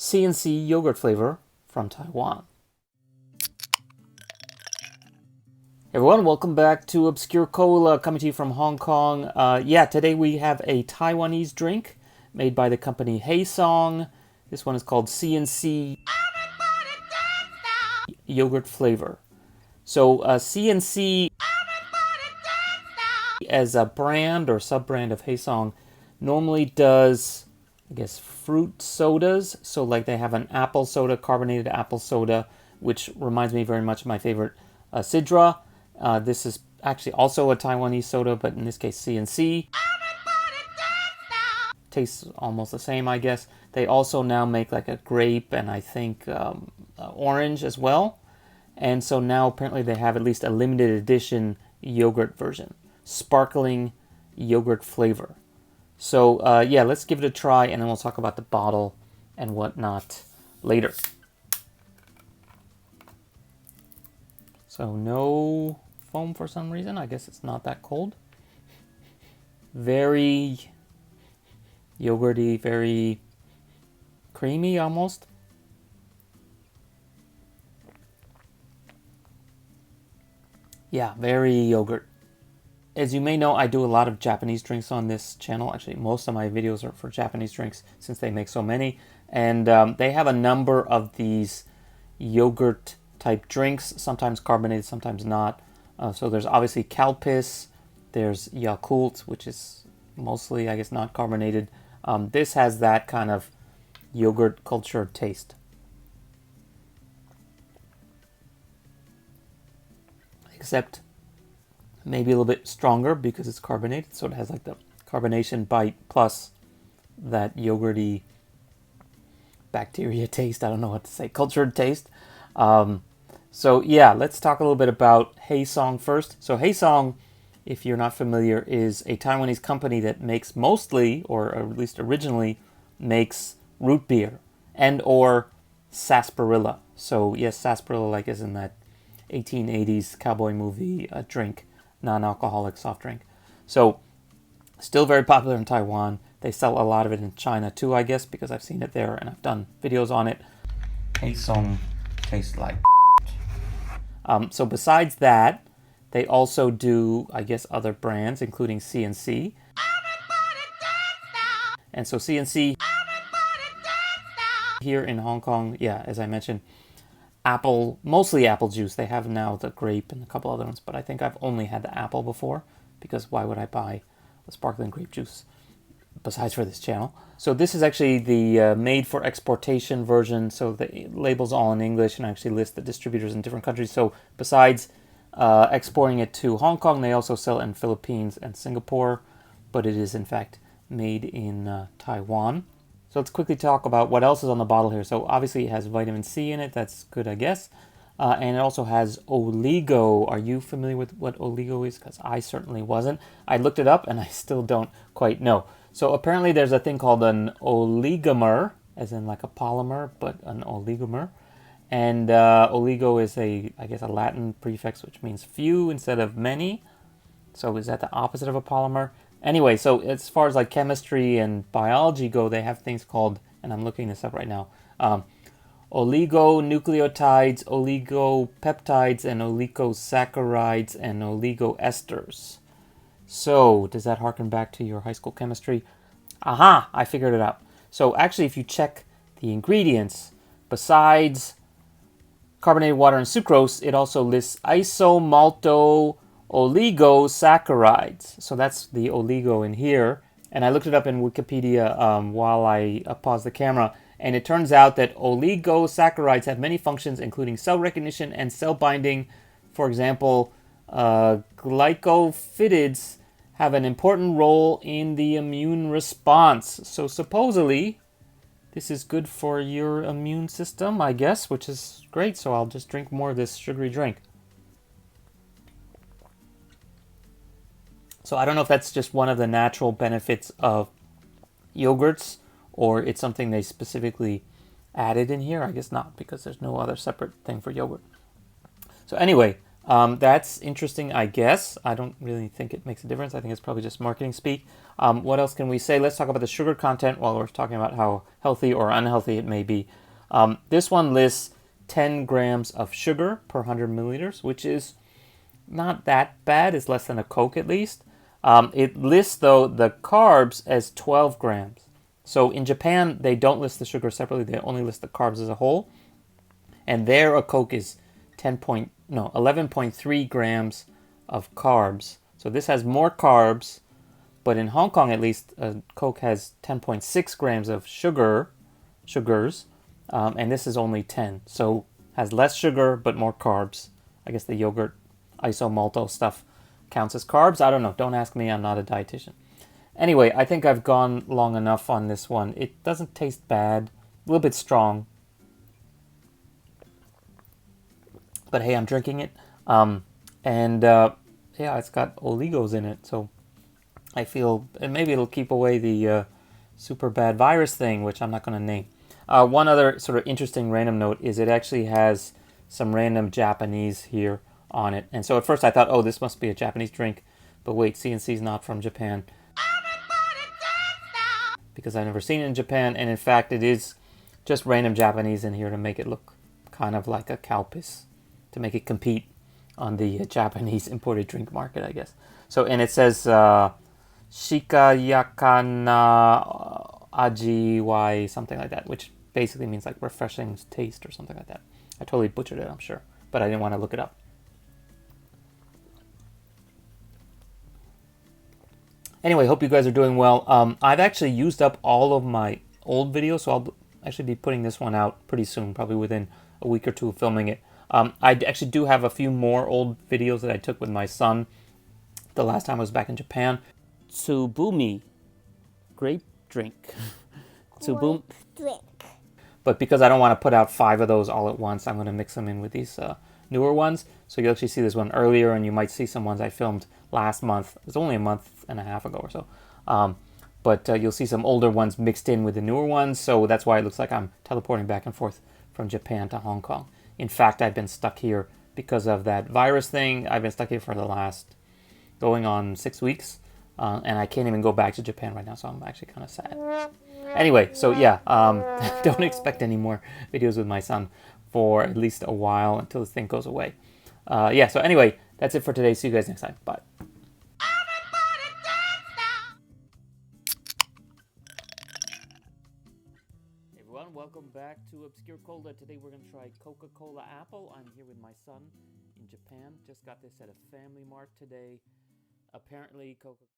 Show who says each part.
Speaker 1: C&C yogurt flavor from Taiwan. Hey everyone, welcome back to Obscure Cola, coming to you from Hong Kong. Today we have a Taiwanese drink made by the company Song. This one is called C&C yogurt flavor. So C&C as a brand or sub-brand of Song normally does, I guess, fruit sodas. So like they have an apple soda, carbonated apple soda, which reminds me very much of my favorite Sidra. This is actually also a Taiwanese soda, but in this case C&C. Tastes almost the same, I guess. They also now make like a grape and I think orange as well. And so now apparently they have at least a limited edition yogurt version. Sparkling yogurt flavor. So let's give it a try and then we'll talk about the bottle and whatnot later. So no foam for some reason. I guess it's not that cold. Very yogurty, very creamy almost. Yeah, very yogurt. As you may know, I do a lot of Japanese drinks on this channel. Actually, most of my videos are for Japanese drinks since they make so many. And they have a number of these yogurt type drinks, sometimes carbonated, sometimes not. So there's obviously Calpis, there's Yakult, which is mostly, I guess, not carbonated. This has that kind of yogurt cultured taste. Except maybe a little bit stronger because it's carbonated, so it has like the carbonation bite plus that yogurty bacteria taste. I don't know what to say, cultured taste. So yeah, let's talk a little bit about Song first. So Song, if you're not familiar, is a Taiwanese company that makes mostly, or at least originally, makes root beer and or sarsaparilla. So yes, sarsaparilla like is in that 1880s cowboy movie drink, non-alcoholic soft drink. So still very popular in Taiwan. They sell a lot of it in China too, I guess, because I've seen it there and I've done videos on it. Song tastes like so besides that, they also do, I guess, other brands, including C&C. And so C&C here in Hong Kong, yeah, as I mentioned, mostly apple juice. They have now the grape and a couple other ones, but I think I've only had the apple before, because why would I buy a sparkling grape juice besides for this channel? So this is actually the made for exportation version, so the label's all in English and I actually list the distributors in different countries. So besides exporting it to Hong Kong, they also sell it in Philippines and Singapore, but it is in fact made in Taiwan. So let's quickly talk about what else is on the bottle here. So obviously it has vitamin C in it, that's good, I guess. And it also has oligo. Are you familiar with what oligo is? Because I certainly wasn't. I looked it up and I still don't quite know. So apparently there's a thing called an oligomer, as in like a polymer, but an oligomer. And oligo is I guess a Latin prefix, which means few instead of many. So is that the opposite of a polymer? Anyway, so as far as like chemistry and biology go, they have things called, and I'm looking this up right now, oligonucleotides, oligopeptides, and oligosaccharides, and oligoesters. So, does that harken back to your high school chemistry? Aha, I figured it out. So actually, if you check the ingredients, besides carbonated water and sucrose, it also lists isomalto oligosaccharides. So that's the oligo in here. And I looked it up in Wikipedia while I paused the camera. And it turns out that oligosaccharides have many functions, including cell recognition and cell binding. For example, glycophytids have an important role in the immune response. So supposedly, this is good for your immune system, I guess, which is great. So I'll just drink more of this sugary drink. So I don't know if that's just one of the natural benefits of yogurts, or it's something they specifically added in here. I guess not, because there's no other separate thing for yogurt. So anyway, That's interesting, I guess. I don't really think it makes a difference. I think it's probably just marketing speak. What else can we say? Let's talk about the sugar content while we're talking about how healthy or unhealthy it may be. This one lists 10 grams of sugar per 100 milliliters, which is not that bad. It's less than a Coke at least. It lists, though, the carbs as 12 grams. So in Japan, they don't list the sugar separately. They only list the carbs as a whole. And there, a Coke is 11.3 grams of carbs. So this has more carbs, but in Hong Kong, at least, Coke has 10.6 grams of sugars, and this is only 10. So has less sugar, but more carbs. I guess the yogurt isomalto stuff counts as carbs. I don't know. Don't ask me. I'm not a dietitian. Anyway, I think I've gone long enough on this one. It doesn't taste bad. A little bit strong. But hey, I'm drinking it. Yeah, it's got oligos in it. So I feel maybe it'll keep away the super bad virus thing, which I'm not going to name. One other sort of interesting random note is it actually has some random Japanese here on it. And so at first I thought, oh, this must be a Japanese drink. But wait, C&C is not from Japan. Because I've never seen it in Japan. And in fact, it is just random Japanese in here to make it look kind of like a cow piss, to make it compete on the Japanese imported drink market, I guess. So, and it says shikayakana aji wa something like that, which basically means like refreshing taste or something like that. I totally butchered it, I'm sure, but I didn't want to look it up. Anyway, hope you guys are doing well. I've actually used up all of my old videos, so I'll actually be putting this one out pretty soon, probably within a week or two of filming it. I actually do have a few more old videos that I took with my son the last time I was back in Japan. Tsubumi, grape drink. Tsubumi drink. But because I don't want to put out 5 of those all at once, I'm going to mix them in with these newer ones. So you'll actually see this one earlier, and you might see some ones I filmed last month. It was only a month and a half ago or so. But you'll see some older ones mixed in with the newer ones. So that's why it looks like I'm teleporting back and forth from Japan to Hong Kong. In fact, I've been stuck here because of that virus thing. I've been stuck here for the last going on 6 weeks. And I can't even go back to Japan right now, so I'm actually kind of sad. Anyway, so yeah, don't expect any more videos with my son for at least a while until this thing goes away. Yeah, so anyway, that's it for today. See you guys next time. Bye. Hey everyone, welcome back to Obscure Cola. Today we're going to try Coca-Cola Apple. I'm here with my son in Japan. Just got this at a Family Mart today. Apparently, Coca